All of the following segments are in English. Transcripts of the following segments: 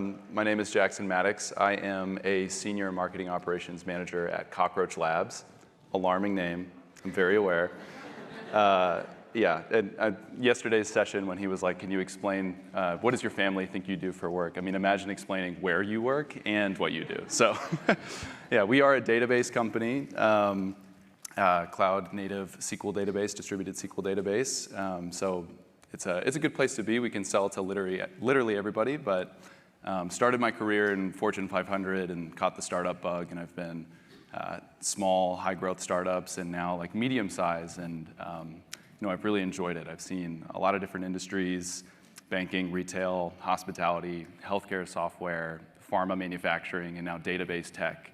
My name is Jackson Mattox. I am a senior marketing operations manager at Cockroach Labs. Alarming name, I'm very aware. Yesterday's session when he was like, can you explain, what does your family think you do for work? I mean, imagine explaining where you work and what you do. So yeah, we are a database company, cloud native SQL database, distributed SQL database. So it's a good place to be. We can sell to literally everybody, but started my career in Fortune 500 and caught the startup bug, and I've been small, high-growth startups, and now like medium-size, and I've really enjoyed it. I've seen a lot of different industries: banking, retail, hospitality, healthcare software, pharma manufacturing, and now database tech.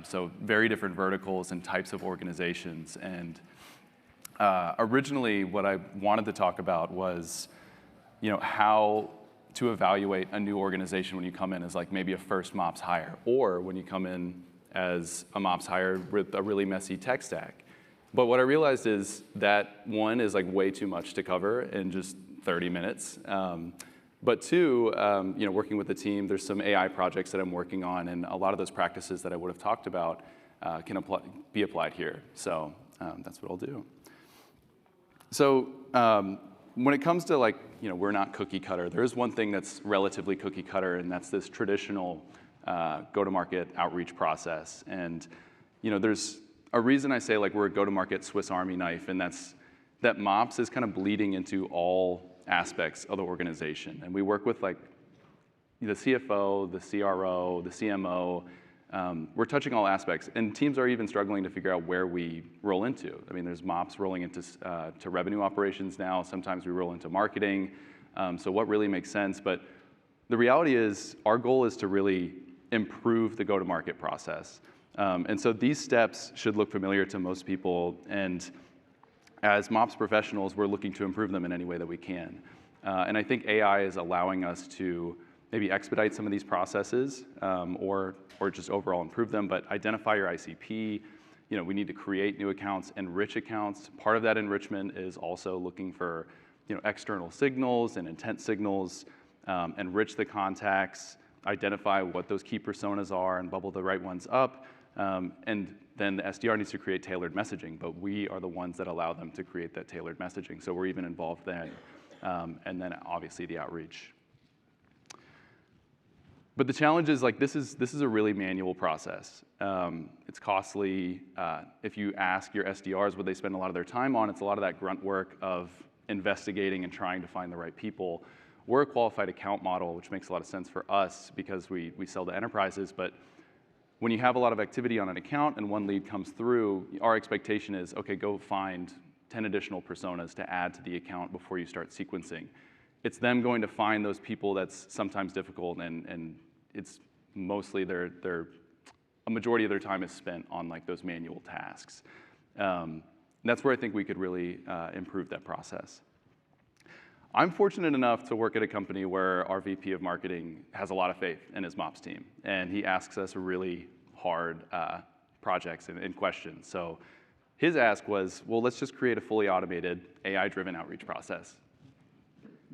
So very different verticals and types of organizations. And originally, what I wanted to talk about was, how to evaluate a new organization when you come in as like maybe a first MOPS hire, or when you come in as a MOPS hire with a really messy tech stack. But what I realized is that one is like way too much to cover in just 30 minutes. But two, working with the team, there's some AI projects that I'm working on, and a lot of those practices that I would have talked about can be applied here. So that's what I'll do. So when it comes to we're not cookie cutter, there is one thing that's relatively cookie cutter, and that's this traditional go-to-market outreach process. And there's a reason I say we're a go-to-market Swiss Army knife, and that's that MOPS is kind of bleeding into all aspects of the organization. And we work with the CFO, the CRO, the CMO. We're touching all aspects, and teams are even struggling to figure out where we roll into. I mean, there's MOPS rolling into to revenue operations now. Sometimes we roll into marketing. So what really makes sense? But the reality is our goal is to really improve the go-to-market process. And so these steps should look familiar to most people. And as MOPS professionals, we're looking to improve them in any way that we can. And I think AI is allowing us to maybe expedite some of these processes, or just overall improve them. But identify your ICP. We need to create new accounts, enrich accounts. Part of that enrichment is also looking for external signals and intent signals, enrich the contacts, identify what those key personas are, and bubble the right ones up. And then the SDR needs to create tailored messaging, but we are the ones that allow them to create that tailored messaging. So we're even involved then. And then obviously the outreach. But the challenge is this is a really manual process. It's costly. If you ask your SDRs what they spend a lot of their time on, it's a lot of that grunt work of investigating and trying to find the right people. We're a qualified account model, which makes a lot of sense for us because we sell to enterprises. But when you have a lot of activity on an account and one lead comes through, our expectation is, okay, go find 10 additional personas to add to the account before you start sequencing. It's them going to find those people that's sometimes difficult, and it's mostly a majority of their time is spent on those manual tasks. That's where I think we could really improve that process. I'm fortunate enough to work at a company where our VP of marketing has a lot of faith in his MOPS team, and he asks us really hard projects and questions. So his ask was, well, let's just create a fully automated AI-driven outreach process.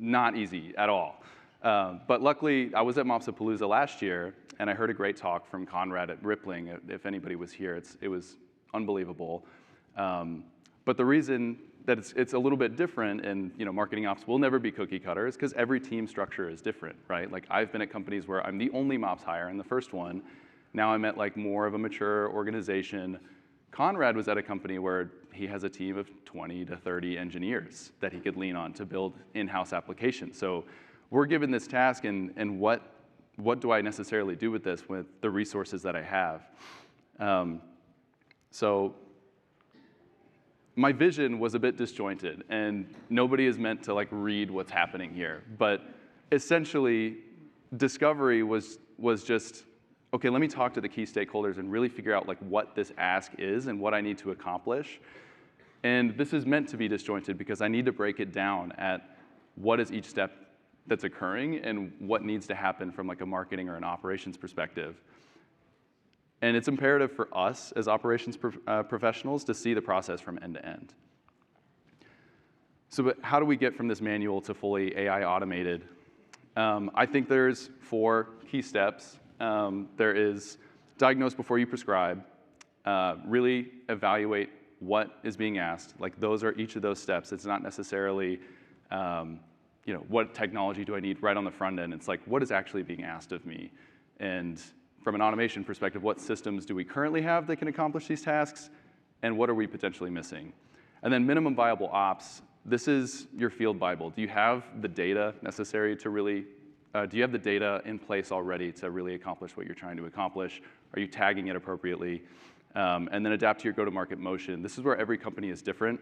Not easy at all. But luckily, I was at MOps-Apalooza last year, and I heard a great talk from Conrad at Rippling. If anybody was here, it was unbelievable. But the reason that it's a little bit different, and marketing ops will never be cookie cutter, is because every team structure is different, right? I've been at companies where I'm the only MOPS hire in the first one. Now I'm at more of a mature organization. Conrad was at a company where he has a team of 20 to 30 engineers that he could lean on to build in-house applications. So we're given this task, and what do I necessarily do with this with the resources that I have? So my vision was a bit disjointed, and nobody is meant to read what's happening here. But essentially, discovery was just, okay, let me talk to the key stakeholders and really figure out what this ask is and what I need to accomplish. And this is meant to be disjointed because I need to break it down at what is each step that's occurring and what needs to happen from a marketing or an operations perspective. And it's imperative for us as operations professionals to see the process from end to end. So but how do we get from this manual to fully AI automated? I think there's 4 key steps. There is diagnose before you prescribe, really evaluate what is being asked. Like those are each of those steps. It's not necessarily, what technology do I need right on the front end? It's like, what is actually being asked of me? And from an automation perspective, what systems do we currently have that can accomplish these tasks? And what are we potentially missing? And then minimum viable ops, this is your field Bible. Do you have the data necessary to really, do you have the data in place already to really accomplish what you're trying to accomplish? Are you tagging it appropriately? And then adapt to your go-to-market motion. This is where every company is different.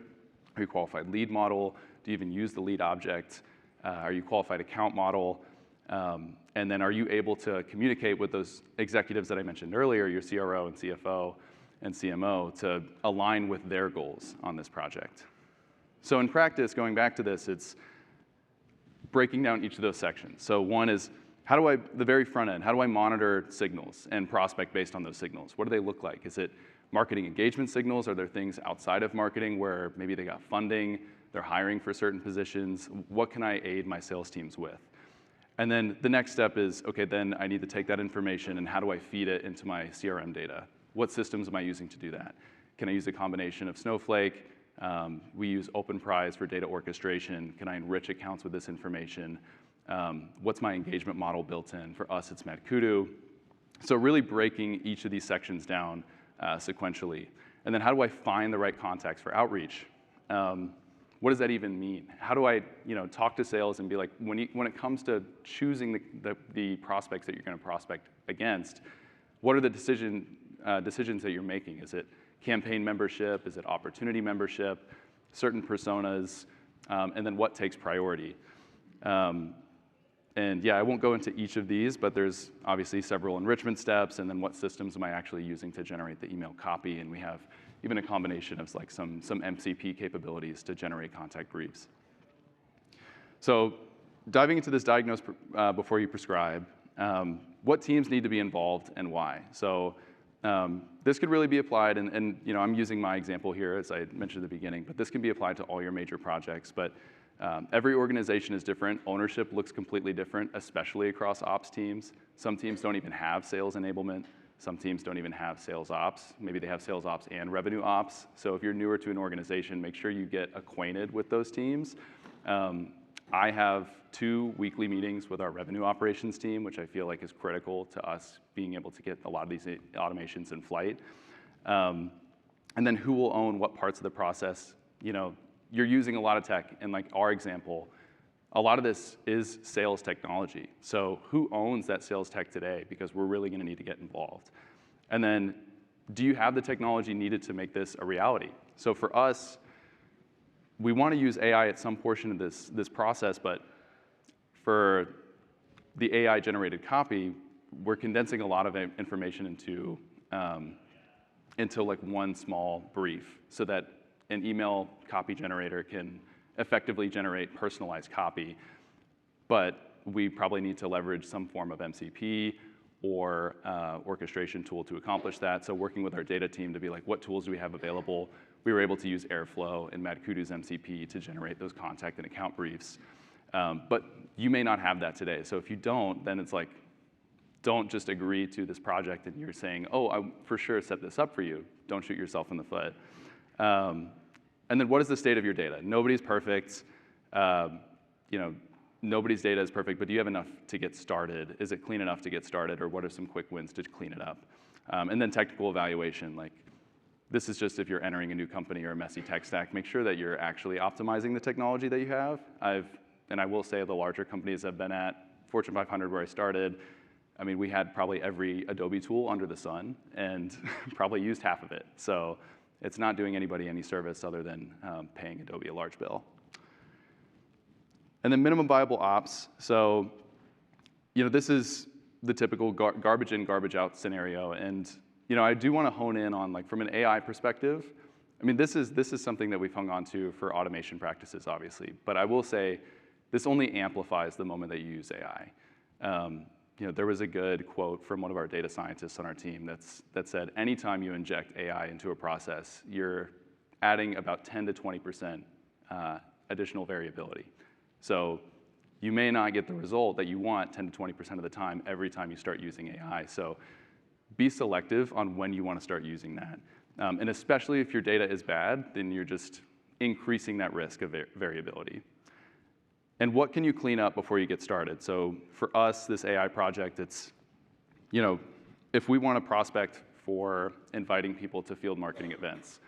Are you qualified lead model? Do you even use the lead object? Are you qualified account model? And then are you able to communicate with those executives that I mentioned earlier, your CRO and CFO and CMO, to align with their goals on this project? So in practice, going back to this, it's breaking down each of those sections. So one is, the very front end, how do I monitor signals and prospect based on those signals? What do they look like? Is it marketing engagement signals? Are there things outside of marketing where maybe they got funding, they're hiring for certain positions? What can I aid my sales teams with? And then the next step is, okay, then I need to take that information and how do I feed it into my CRM data? What systems am I using to do that? Can I use a combination of Snowflake? We use Openprise for data orchestration. Can I enrich accounts with this information? What's my engagement model built in? For us, it's Mattox. So really breaking each of these sections down sequentially. And then how do I find the right contacts for outreach? What does that even mean? How do I talk to sales and be like, when it comes to choosing the prospects that you're going to prospect against, what are the decisions that you're making? Is it campaign membership? Is it opportunity membership? Certain personas? And then what takes priority? And yeah, I won't go into each of these, but there's obviously several enrichment steps, and then what systems am I actually using to generate the email copy? And we have even a combination of like some MCP capabilities to generate contact briefs. So diving into this diagnose before you prescribe, what teams need to be involved and why? So this could really be applied, and I'm using my example here as I mentioned at the beginning, but this can be applied to all your major projects. But every organization is different. Ownership looks completely different, especially across ops teams. Some teams don't even have sales enablement. Some teams don't even have sales ops. Maybe they have sales ops and revenue ops. So if you're newer to an organization, make sure you get acquainted with those teams. I have 2 weekly meetings with our revenue operations team, which I feel like is critical to us being able to get a lot of these automations in flight. And then who will own what parts of the process? You're using a lot of tech. In like our example, a lot of this is sales technology. So who owns that sales tech today? Because we're really going to need to get involved. And then, do you have the technology needed to make this a reality? So for us, we want to use AI at some portion of this process, but for the AI-generated copy, we're condensing a lot of information into like one small brief, so that an email copy generator can effectively generate personalized copy, but we probably need to leverage some form of MCP or orchestration tool to accomplish that. So working with our data team to be like, what tools do we have available? We were able to use Airflow and Mattox's MCP to generate those contact and account briefs. But you may not have that today. So if you don't, then it's like, don't just agree to this project and you're saying, oh, I for sure set this up for you. Don't shoot yourself in the foot. And then what is the state of your data? Nobody's perfect. Nobody's data is perfect, but do you have enough to get started? Is it clean enough to get started, or what are some quick wins to clean it up? And then technical evaluation, like this is just if you're entering a new company or a messy tech stack, make sure that you're actually optimizing the technology that you have. And I will say the larger companies I've been at, Fortune 500 where I started, I mean, we had probably every Adobe tool under the sun and probably used half of it. So it's not doing anybody any service other than paying Adobe a large bill. And then minimum viable ops. So, this is the typical garbage in, garbage out scenario. And, I do want to hone in on, like, from an AI perspective. I mean, this is something that we've hung on to for automation practices, obviously. But I will say, this only amplifies the moment that you use AI. There was a good quote from one of our data scientists on our team that said, anytime you inject AI into a process, you're adding about 10 to 20% additional variability. So you may not get the result that you want 10 to 20% of the time every time you start using AI. So be selective on when you want to start using that. And especially if your data is bad, then you're just increasing that risk of variability. And what can you clean up before you get started? So for us, this AI project, it's, if we want to prospect for inviting people to field marketing events,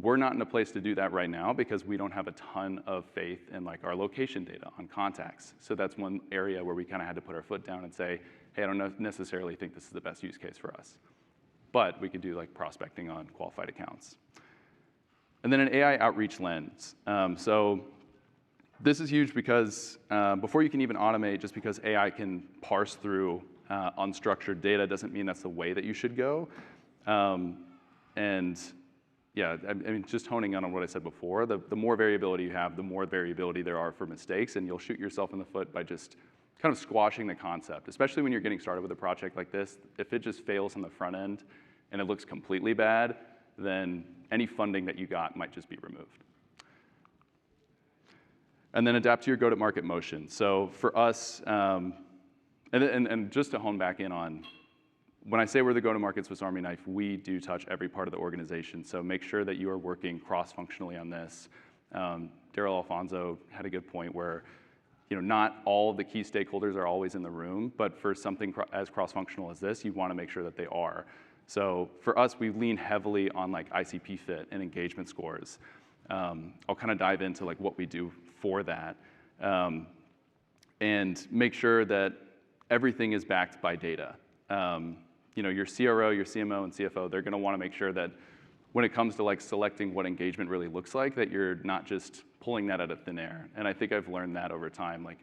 we're not in a place to do that right now because we don't have a ton of faith in like our location data on contacts. So that's one area where we kind of had to put our foot down and say, hey, I don't necessarily think this is the best use case for us. But we could do like prospecting on qualified accounts. And then an AI outreach lens. So this is huge because before you can even automate, just because AI can parse through unstructured data doesn't mean that's the way that you should go. And yeah, I mean, just honing in on what I said before, the more variability you have, the more variability there are for mistakes, and you'll shoot yourself in the foot by just kind of squashing the concept, especially when you're getting started with a project like this. If it just fails on the front end and it looks completely bad, then any funding that you got might just be removed. And then adapt to your go-to-market motion. So for us, and just to hone back in on, when I say we're the go-to-market Swiss Army knife, we do touch every part of the organization. So make sure that you are working cross-functionally on this. Daryl Alfonso had a good point where not all of the key stakeholders are always in the room, but for something as cross-functional as this, you want to make sure that they are. So for us, we lean heavily on like ICP fit and engagement scores. I'll kind of dive into like what we do for that, and make sure that everything is backed by data. Your CRO, your CMO, and CFO, they're going to want to make sure that when it comes to like selecting what engagement really looks like, that you're not just pulling that out of thin air. And I think I've learned that over time. Like,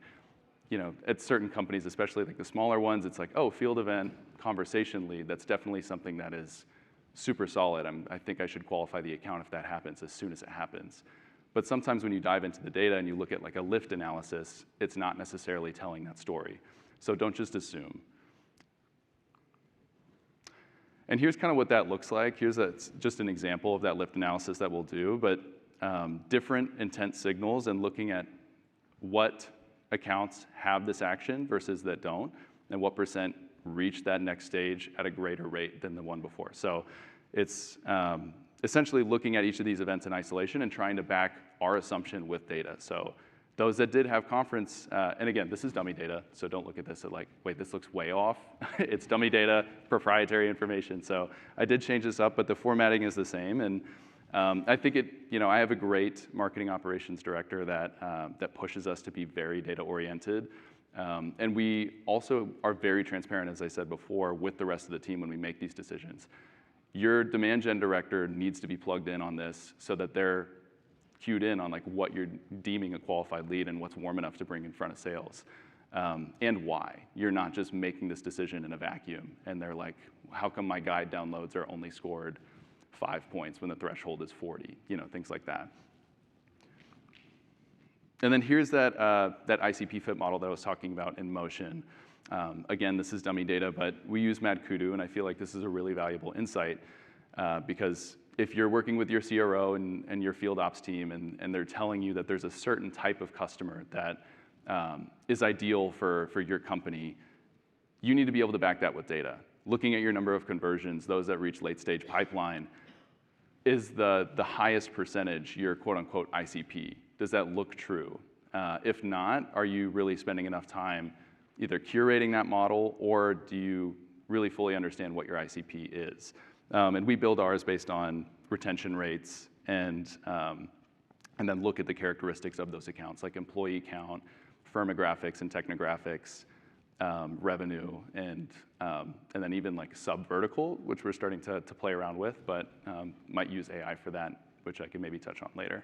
at certain companies, especially like the smaller ones, it's like, oh, field event, conversation lead. That's definitely something that is super solid. I think I should qualify the account if that happens as soon as it happens. But sometimes when you dive into the data and you look at like a lift analysis, it's not necessarily telling that story. So don't just assume. And here's kind of what that looks like. Here's just an example of that lift analysis that we'll do, but different intent signals and looking at what accounts have this action versus that don't, and what % reach that next stage at a greater rate than the one before. So it's essentially looking at each of these events in isolation and trying to back our assumption with data. So those that did have conference, and again, this is dummy data, so don't look at this at like, wait, this looks way off. It's dummy data, proprietary information. So I did change this up, but the formatting is the same. And I think I have a great marketing operations director that pushes us to be very data oriented. And we also are very transparent, as I said before, with the rest of the team when we make these decisions. Your demand gen director needs to be plugged in on this so that they're cued in on like what you're deeming a qualified lead and what's warm enough to bring in front of sales, and why. You're not just making this decision in a vacuum and they're like, how come my guide downloads are only scored 5 points when the threshold is 40, things like that. And then here's that ICP fit model that I was talking about in motion. Again, this is dummy data, but we use Mad Kudu, and I feel like this is a really valuable insight because if you're working with your CRO and your field ops team and they're telling you that there's a certain type of customer that is ideal for your company, you need to be able to back that with data. Looking at your number of conversions, those that reach late stage pipeline, is the highest percentage your quote unquote ICP? Does that look true? If not, are you really spending enough time either curating that model or do you really fully understand what your ICP is? And we build ours based on retention rates and then look at the characteristics of those accounts, like employee count, firmographics and technographics, revenue, and then even like sub-vertical, which we're starting to play around with, but might use AI for that, which I can maybe touch on later.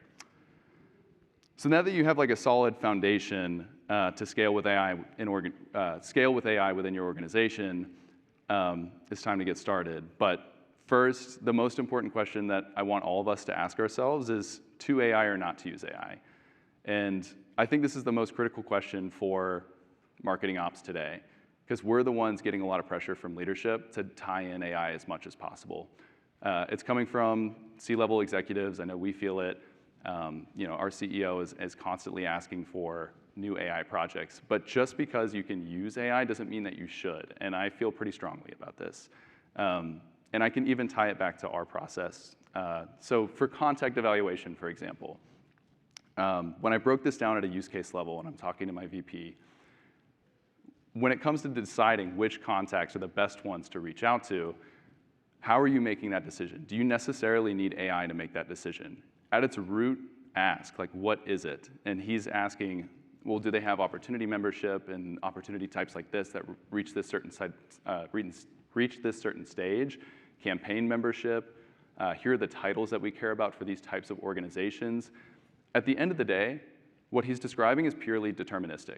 So now that you have like a solid foundation to scale with AI within your organization, it's time to get started. But first, the most important question that I want all of us to ask ourselves is to AI or not to use AI? And I think this is the most critical question for marketing ops today, because we're the ones getting a lot of pressure from leadership to tie in AI as much as possible. It's coming from C-level executives. I know we feel it. Our CEO is constantly asking for new AI projects. But just because you can use AI doesn't mean that you should. And I feel pretty strongly about this. And I can even tie it back to our process. So for contact evaluation, for example, when I broke this down at a use case level and I'm talking to my VP, when it comes to deciding which contacts are the best ones to reach out to, how are you making that decision? Do you necessarily need AI to make that decision? At its root, ask, like, what is it? And he's asking, well, do they have opportunity membership and opportunity types like this that reach this certain stage? Campaign membership. Here are the titles that we care about for these types of organizations. At the end of the day, what he's describing is purely deterministic.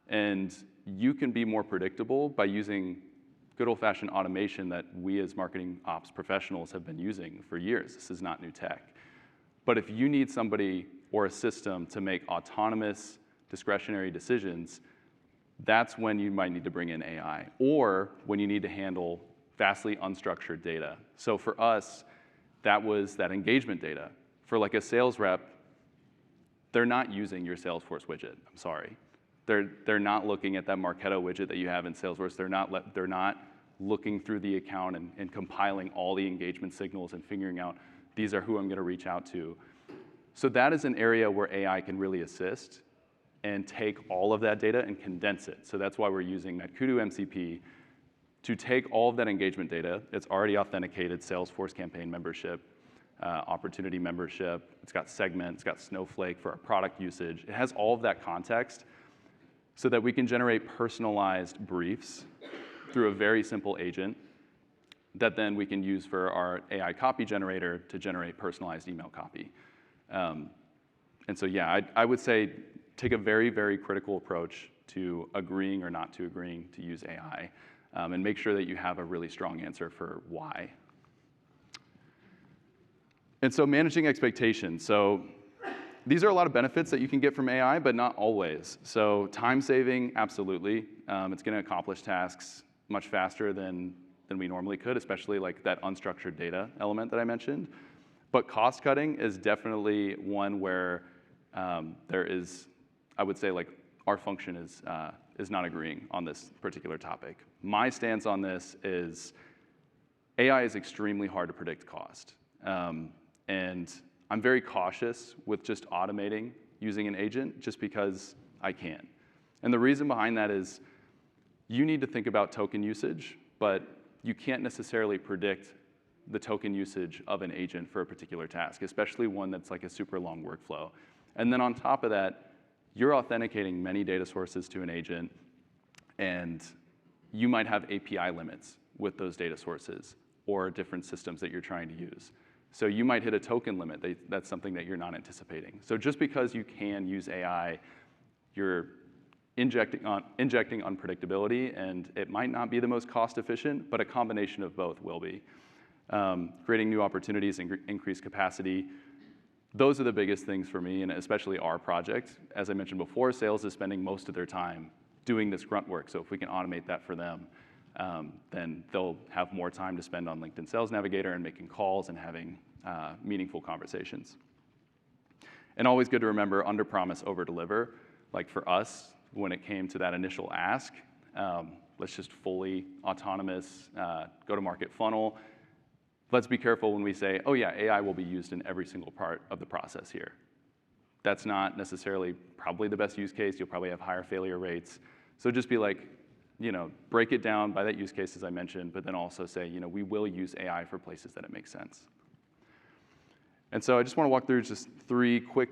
And you can be more predictable by using good old-fashioned automation that we as marketing ops professionals have been using for years. This is not new tech. But if you need somebody or a system to make autonomous, discretionary decisions, that's when you might need to bring in AI, or when you need to handle vastly unstructured data. So for us, that was that engagement data. For like a sales rep, they're not using your Salesforce widget, I'm sorry. They're not looking at that Marketo widget that you have in Salesforce. They're not looking through the account and compiling all the engagement signals and figuring out these are who I'm going to reach out to. So that is an area where AI can really assist and take all of that data and condense it. So that's why we're using that Kudu MCP to take all of that engagement data. It's already authenticated Salesforce campaign membership, opportunity membership. It's got Segment. It's got Snowflake for our product usage. It has all of that context so that we can generate personalized briefs through a very simple agent that then we can use for our AI copy generator to generate personalized email copy. And so yeah, I would say take a very, very critical approach to agreeing or not to agreeing to use AI, and make sure that you have a really strong answer for why. And so managing expectations. So these are a lot of benefits that you can get from AI, but not always. So time saving, absolutely. It's going to accomplish tasks much faster than we normally could, especially like that unstructured data element that I mentioned. But cost cutting is definitely one where there is, I would say, like our function is not agreeing on this particular topic. My stance on this is AI is extremely hard to predict cost. And I'm very cautious with just automating using an agent just because I can. And the reason behind that is you need to think about token usage, but you can't necessarily predict the token usage of an agent for a particular task, especially one that's like a super long workflow. And then on top of that, you're authenticating many data sources to an agent, and you might have API limits with those data sources or different systems that you're trying to use. So you might hit a token limit. That's something that you're not anticipating. So just because you can use AI, you're injecting unpredictability, and it might not be the most cost efficient, but a combination of both will be. Creating new opportunities and increased capacity. Those are the biggest things for me, and especially our project. As I mentioned before, sales is spending most of their time doing this grunt work. So if we can automate that for them, then they'll have more time to spend on LinkedIn Sales Navigator and making calls and having meaningful conversations. And always good to remember, under promise, over deliver. Like for us, when it came to that initial ask, let's just fully autonomous go-to-market funnel. Let's be careful when we say, oh yeah, AI will be used in every single part of the process here. That's not necessarily probably the best use case. You'll probably have higher failure rates. So just be like, break it down by that use case as I mentioned, but then also say, we will use AI for places that it makes sense. And so I just want to walk through just 3 quick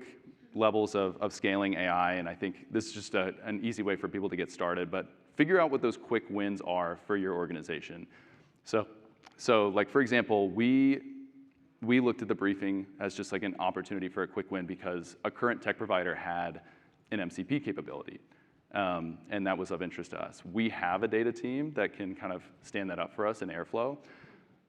levels of scaling AI, and I think this is just an easy way for people to get started, but figure out what those quick wins are for your organization. So like, for example, we looked at the briefing as just like an opportunity for a quick win because a current tech provider had an MCP capability, and that was of interest to us. We have a data team that can kind of stand that up for us in Airflow,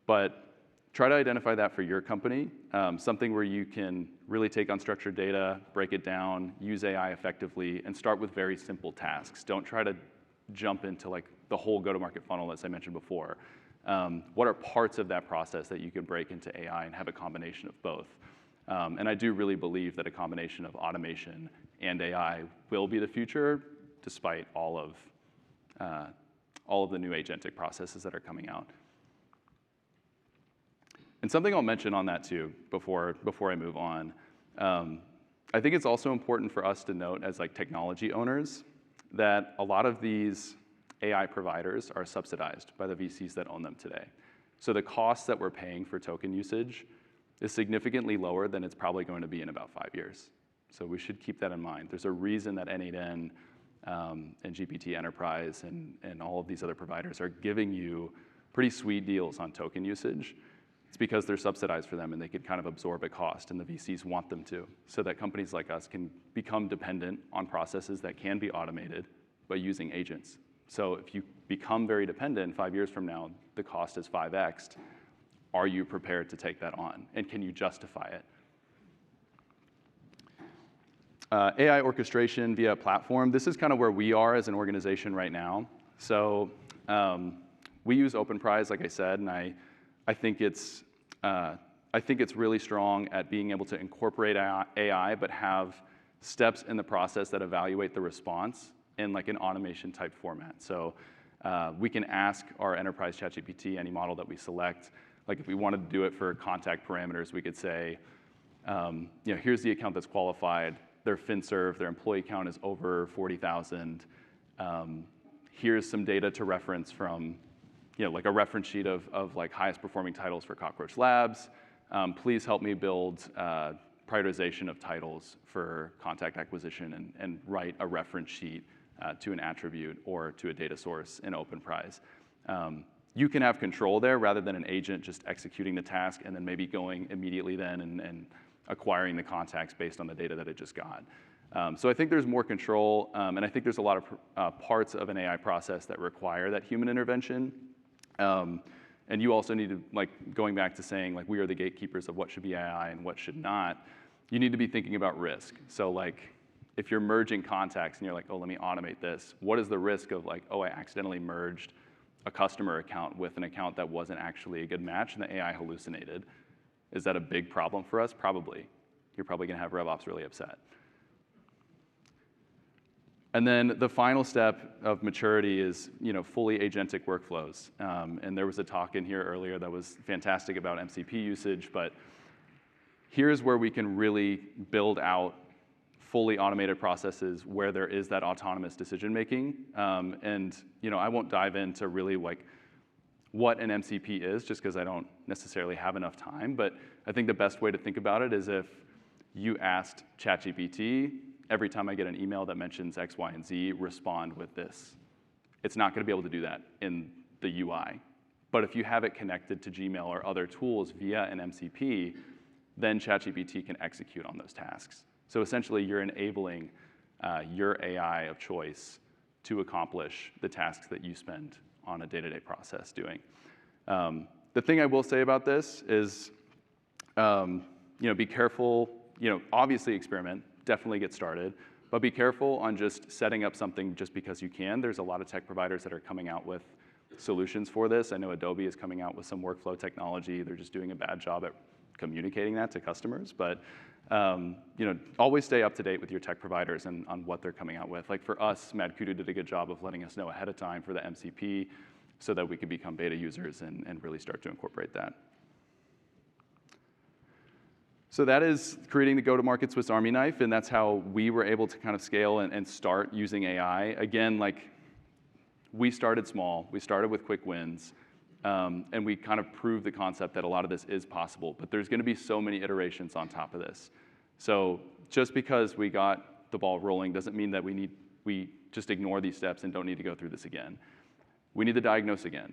but try to identify that for your company, something where you can really take unstructured data, break it down, use AI effectively, and start with very simple tasks. Don't try to jump into like the whole go-to-market funnel as I mentioned before. What are parts of that process that you could break into AI and have a combination of both? And I do really believe that a combination of automation and AI will be the future, despite all of the new agentic processes that are coming out. And something I'll mention on that too, before I move on, I think it's also important for us to note as like technology owners that a lot of these AI providers are subsidized by the VCs that own them today. So the cost that we're paying for token usage is significantly lower than it's probably going to be in about 5 years. So we should keep that in mind. There's a reason that N8N and GPT Enterprise and all of these other providers are giving you pretty sweet deals on token usage. It's because they're subsidized for them and they can kind of absorb a cost, and the VCs want them to, so that companies like us can become dependent on processes that can be automated by using agents. So if you become very dependent 5 years from now, the cost is 5x'd. Are you prepared to take that on? And can you justify it? AI orchestration via a platform. This is kind of where we are as an organization right now. So we use Openprise, like I said, and I think it's really strong at being able to incorporate AI, but have steps in the process that evaluate the response in like an automation type format. So we can ask our enterprise ChatGPT any model that we select. Like if we wanted to do it for contact parameters, we could say, here's the account that's qualified. Their FinServ, their employee count is over 40,000. Here's some data to reference from, like a reference sheet of like highest performing titles for Cockroach Labs. Please help me build prioritization of titles for contact acquisition and write a reference sheet to an attribute or to a data source in Openprise. You can have control there rather than an agent just executing the task and then maybe going immediately then and acquiring the contacts based on the data that it just got. So I think there's more control, and I think there's a lot of parts of an AI process that require that human intervention. And you also need to, like, going back to saying, like, we are the gatekeepers of what should be AI and what should not, you need to be thinking about risk. So, like, if you're merging contacts and you're like, oh, let me automate this, what is the risk of, like, oh, I accidentally merged a customer account with an account that wasn't actually a good match and the AI hallucinated? Is that a big problem for us? Probably. You're probably going to have RevOps really upset. And then the final step of maturity is, fully agentic workflows. And there was a talk in here earlier that was fantastic about MCP usage, but here's where we can really build out fully automated processes where there is that autonomous decision making. And I won't dive into really like what an MCP is, just because I don't necessarily have enough time. But I think the best way to think about it is if you asked ChatGPT, every time I get an email that mentions X, Y, and Z, respond with this. It's not going to be able to do that in the UI. But if you have it connected to Gmail or other tools via an MCP, then ChatGPT can execute on those tasks. So essentially, you're enabling your AI of choice to accomplish the tasks that you spend on a day-to-day process doing. The thing I will say about this is, be careful. Obviously experiment. Definitely get started, but be careful on just setting up something just because you can. There's a lot of tech providers that are coming out with solutions for this. I know Adobe is coming out with some workflow technology. They're just doing a bad job at communicating that to customers. But always stay up to date with your tech providers and on what they're coming out with. Like for us, Mad Kudu did a good job of letting us know ahead of time for the MCP so that we could become beta users and really start to incorporate that. So that is creating the go-to-market Swiss Army knife, and that's how we were able to kind of scale and start using AI. Again, like, we started small. We started with quick wins, and we kind of proved the concept that a lot of this is possible. But there's going to be so many iterations on top of this. So just because we got the ball rolling doesn't mean that we just ignore these steps and don't need to go through this again. We need to diagnose again.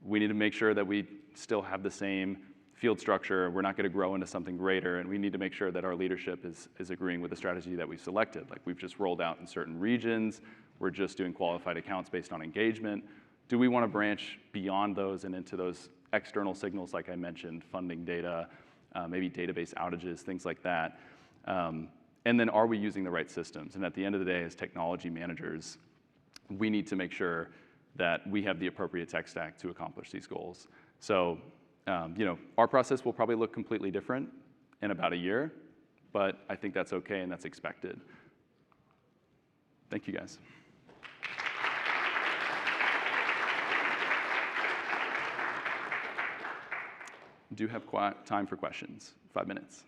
We need to make sure that we still have the same field structure. We're not going to grow into something greater, and we need to make sure that our leadership is agreeing with the strategy that we've selected. Like, we've just rolled out in certain regions. We're just doing qualified accounts based on engagement. Do we want to branch beyond those and into those external signals, like I mentioned, funding data, maybe database outages, things like that? And then are we using the right systems? And at the end of the day, as technology managers, we need to make sure that we have the appropriate tech stack to accomplish these goals. So our process will probably look completely different in about a year, but I think that's okay and that's expected. Thank you, guys. Do have time for questions. 5 minutes.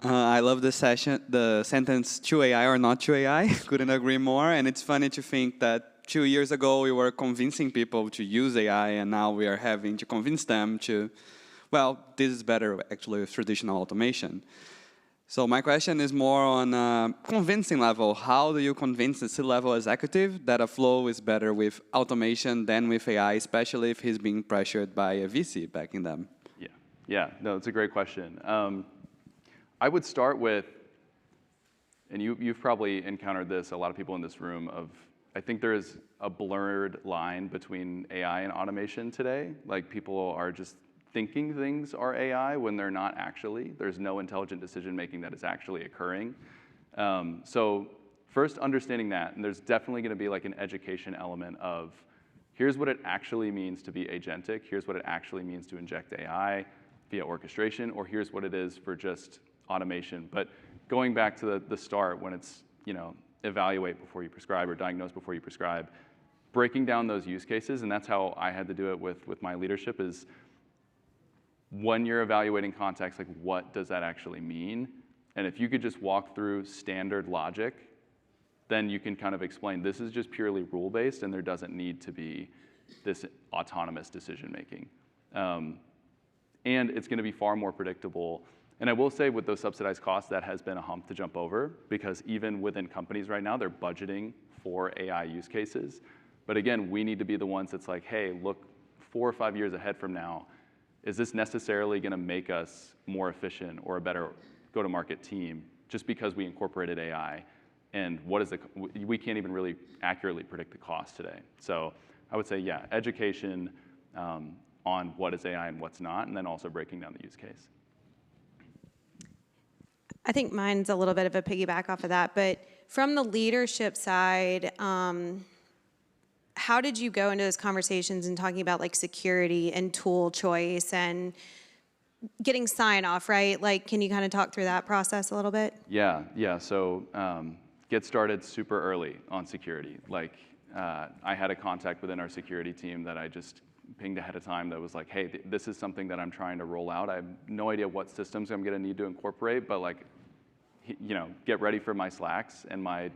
I love the sentence, true AI or not true AI. Couldn't agree more. And it's funny to think that 2 years ago we were convincing people to use AI, and now we are having to convince them to, well, this is better actually with traditional automation. So my question is more on a convincing level. How do you convince the C-level executive that a flow is better with automation than with AI, especially if he's being pressured by a VC backing them? Yeah, no, it's a great question. I would start with, and you've probably encountered this, a lot of people in this room, I think there is a blurred line between AI and automation today. Like, people are just thinking things are AI when they're not actually. There's no intelligent decision making that is actually occurring. So first, understanding that, and there's definitely going to be like an education element of, here's what it actually means to be agentic, here's what it actually means to inject AI via orchestration, or here's what it is for just automation. But going back to the start, when it's, evaluate before you prescribe or diagnose before you prescribe, breaking down those use cases, and that's how I had to do it with my leadership, is when you're evaluating context, like, what does that actually mean? And if you could just walk through standard logic, then you can kind of explain, this is just purely rule-based, and there doesn't need to be this autonomous decision-making. And it's going to be far more predictable. And I will say, with those subsidized costs, that has been a hump to jump over, because even within companies right now, they're budgeting for AI use cases. But again, we need to be the ones that's like, hey, look 4 or 5 years ahead from now, is this necessarily going to make us more efficient or a better go-to-market team just because we incorporated AI? And what is we can't even really accurately predict the cost today. So I would say, yeah, education on what is AI and what's not, and then also breaking down the use case. I think mine's a little bit of a piggyback off of that, but from the leadership side, how did you go into those conversations and talking about like security and tool choice and getting sign off, right? Like, can you kind of talk through that process a little bit? Yeah. So get started super early on security. Like, I had a contact within our security team that I just pinged ahead of time that was like, hey, this is something that I'm trying to roll out. I have no idea what systems I'm going to need to incorporate, but like, get ready for my slacks and my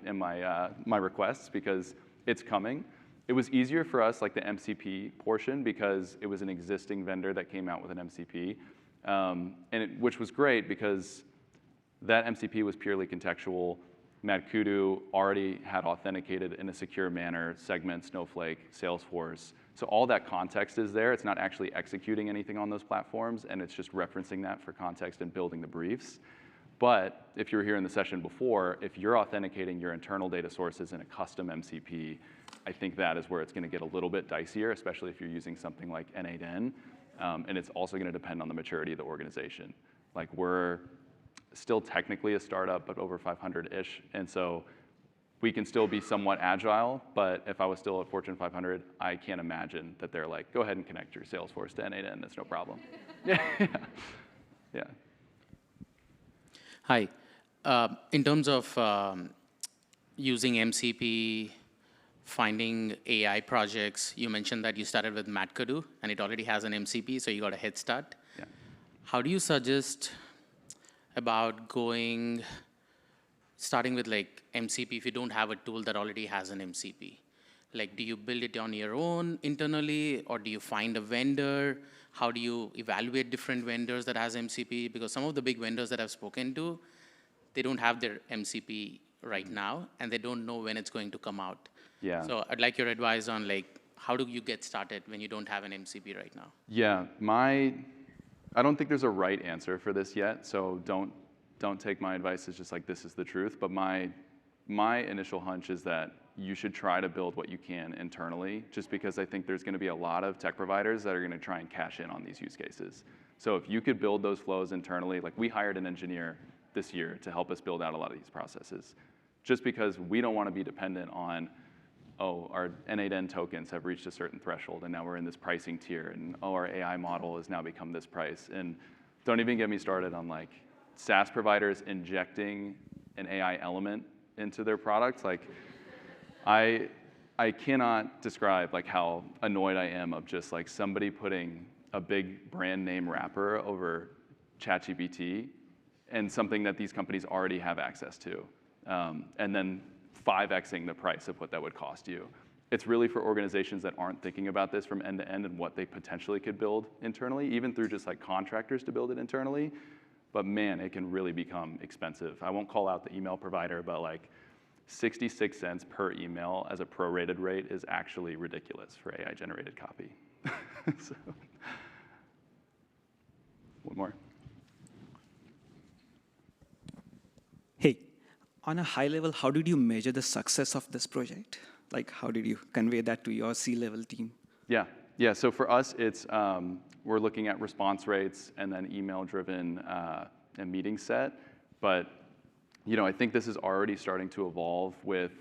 requests, because it's coming. It was easier for us, like the MCP portion, because it was an existing vendor that came out with an MCP, which was great because that MCP was purely contextual. Mad Kudu already had authenticated in a secure manner Segment, Snowflake, Salesforce. So all that context is there. It's not actually executing anything on those platforms, and it's just referencing that for context and building the briefs. But if you were here in the session before, if you're authenticating your internal data sources in a custom MCP, I think that is where it's going to get a little bit dicier, especially if you're using something like N8N. And it's also going to depend on the maturity of the organization. Like, we're still technically a startup, but over 500-ish. And so we can still be somewhat agile, but if I was still at Fortune 500, I can't imagine that they're like, go ahead and connect your Salesforce to N8N, that's no problem. Yeah. Hi. In terms of using MCP, finding AI projects, you mentioned that you started with Mad Kudu, and it already has an MCP, so you got a head start. Yeah. How do you suggest about starting with like MCP if you don't have a tool that already has an MCP? Like, do you build it on your own internally, or do you find a vendor? How do you evaluate different vendors that has MCP? Because some of the big vendors that I've spoken to, they don't have their MCP right now, and they don't know when it's going to come out. Yeah. So I'd like your advice on like, how do you get started when you don't have an MCP right now? Yeah, I don't think there's a right answer for this yet, so don't take my advice as just like, this is the truth. But my initial hunch is that you should try to build what you can internally, just because I think there's going to be a lot of tech providers that are going to try and cash in on these use cases. So if you could build those flows internally, like we hired an engineer this year to help us build out a lot of these processes, just because we don't want to be dependent on oh, our N8N tokens have reached a certain threshold, and now we're in this pricing tier, and oh, our AI model has now become this price. And don't even get me started on like SaaS providers injecting an AI element into their products. Like, I cannot describe like how annoyed I am of just like somebody putting a big brand name wrapper over ChatGPT and something that these companies already have access to, and then 5xing the price of what that would cost you. It's really for organizations that aren't thinking about this from end to end and what they potentially could build internally, even through just like contractors to build it internally. But man, it can really become expensive. I won't call out the email provider, but like 66 cents per email as a prorated rate is actually ridiculous for AI-generated copy. So, one more. Hey, on a high level, how did you measure the success of this project? Like, how did you convey that to your C-level team? Yeah. So for us, it's we're looking at response rates and then email-driven and meeting set. But I think this is already starting to evolve with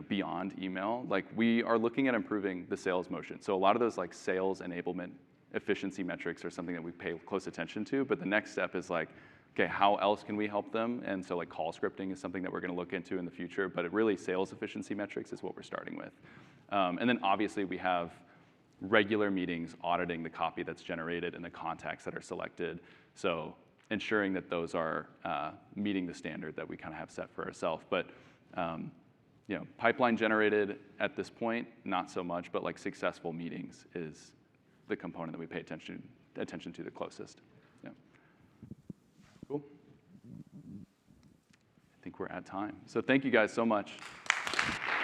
beyond email. Like, we are looking at improving the sales motion. So a lot of those like sales enablement efficiency metrics are something that we pay close attention to. But the next step is like, okay, how else can we help them? And so like call scripting is something that we're going to look into in the future. But it really, sales efficiency metrics is what we're starting with. And then obviously we have regular meetings auditing the copy that's generated and the contacts that are selected. So ensuring that those are meeting the standard that we kind of have set for ourselves. But pipeline generated at this point, not so much, but like successful meetings is the component that we pay attention to the closest. Yeah. Cool. I think we're at time. So thank you guys so much.